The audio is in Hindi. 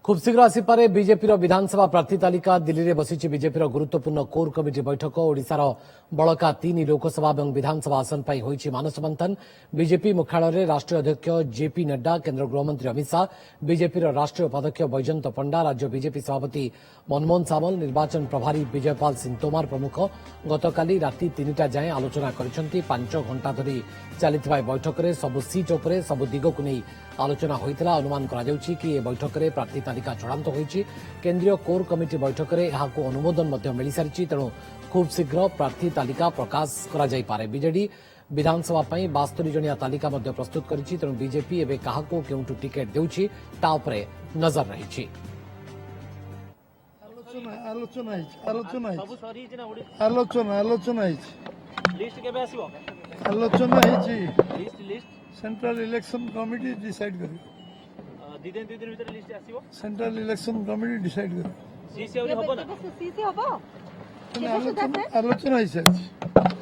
खूब शीघ्र आसीपे बीजेपी विधानसभा प्रार्थी तालिका दिल्ली में बसी बीजेपी गुरुत्वपूर्ण कोर कमिटी बैठक ओडिशार बड़का 3 लोकसभा और विधानसभा आसन पर होईछि मानस मंथन। बीजेपी मुख्यालय राष्ट्रीय अध्यक्ष जेपी नड्डा, केन्द्र गृहमंत्री अमित शाह, बीजेपी राष्ट्रीय उपाध्यक्ष बैजयंत पंडा, राज्य बीजेपी सभापति मनमोहन सामल, निर्वाचन प्रभारी विजयपाल सिंह तोमार प्रमुख गतकाली राति 3टा जाए आलोचना करिसेंति। 5 घंटा धरी चलिथिबा बैठक में सबु सीट उपरे सबु दिग को नहीं आलोचना होइतिला। अनुमान करा जाउछि कि ए बैठक में प्रार्थी तालिका चूड़ांत होईछि। केंद्रीय कोर कमिटी बैठक में यहां अनुमोदन मिल सारी, तेणु खूब शीघ्र प्रार्थी तालिका प्रकाश करा जाई पारे। बीजेडी विधानसभा 72 जणिया तालिका प्रस्तुत करिछि, तेणु बीजेपी एबे काहाको केउंटु टिकेट देउछि ता उपरे नजर रहिछि। सेंट्रल इलेक्शन कमिटी डिसाइड करे। दिन भीतर लिस्ट आसीबो। सेंट्रल इलेक्शन कमिटी डिसाइड करे। सीसी होबो ना? आलोचना है सर।